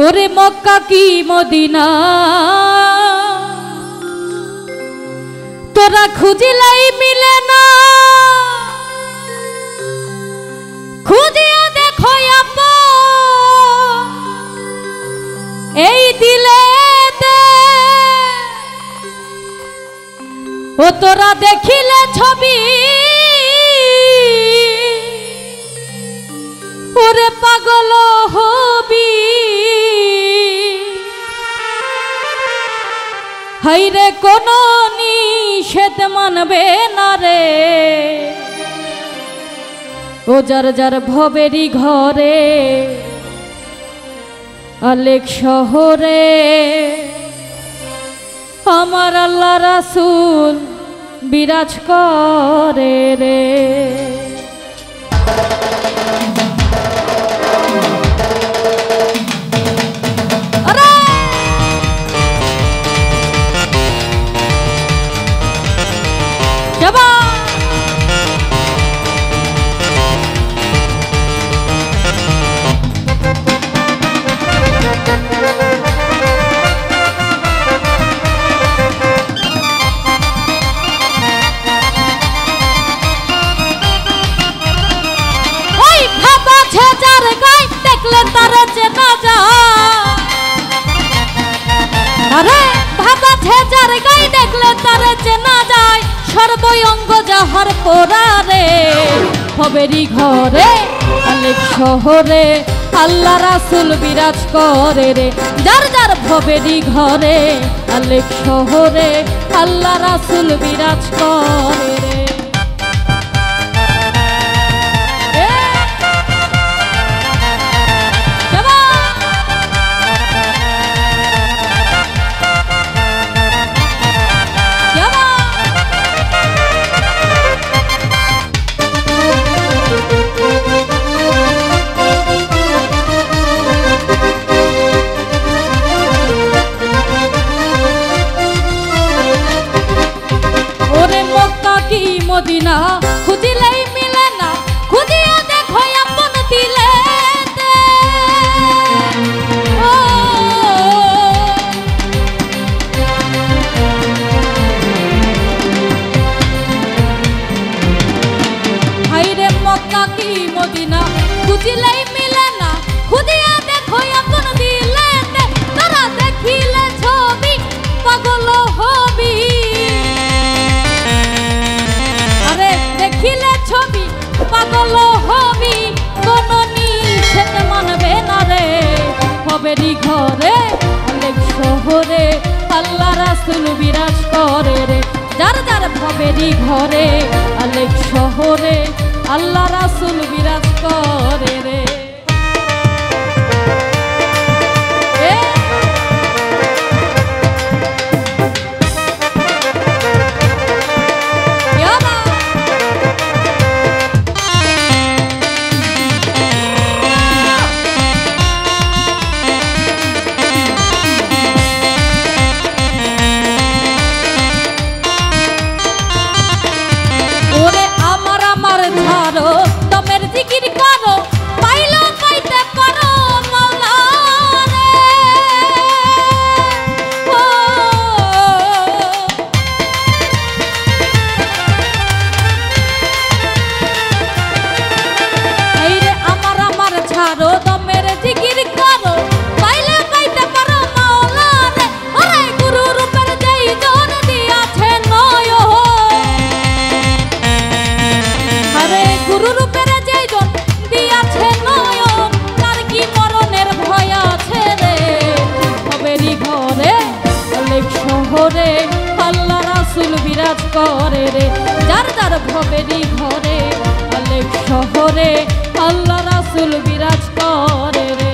ওরে মক্কা কি মদিনা তোরা খুঁজিলাই মিলে না, খুঁজিয়া দেখো আপন এই দিলে ও তোরা দেখিলে ছবি ওরে পাগল হবি। হাইরে কোন নিষেধ মানবে না রে, ও যার যার ভবেরই ঘরে আলেক শহরে আমার আল্লাহ রাসূল বিরাজ করে রে। সর্বঙ্গ যাহার পোড়ারে ভবেরই ঘরে আলেক শহরে আল্লাহ রাসূল বিরাজ করে রে। যার যার ভবেরই ঘরে আলেক শহরে আল্লাহ রাসূল বিরাজ করে রে। মদিনা খুঁজিলেই মিলে না, খুঁজিয়া দেখো আপন দিলে হাইরে মক্কা কি মদিনা খুঁজিলেই মিলে না, খুঁজিয়া দেখো আপন দিলে তারা দেখিলে ছবি পাগল হবি। দেখিলে ছবি পাগল হবি, কোন নিষেধ মানবে না রে। ভবেরই ঘরে আলেক শহরে আল্লাহ রাসূল বিরাজ করে রে। যার যার ভবেরই ঘরে আলেক শহরে আল্লাহ রাসূল বিরাজ করে রে। আল্লাহ রাসূল বিরাজ করে রে। যার যার ভবেরই ঘরে আলেক শহরে আল্লাহ রাসূল বিরাজ করে রে।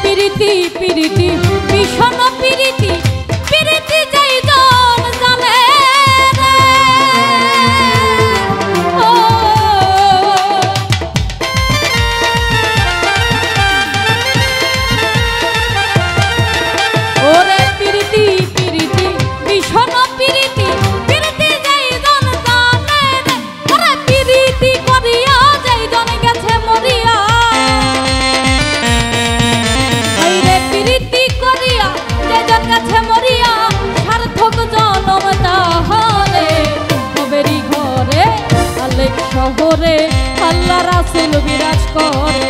প্রীতি প্রীতি ভীষণ শহরে আল্লাহ রাসূল বিরাজ করে।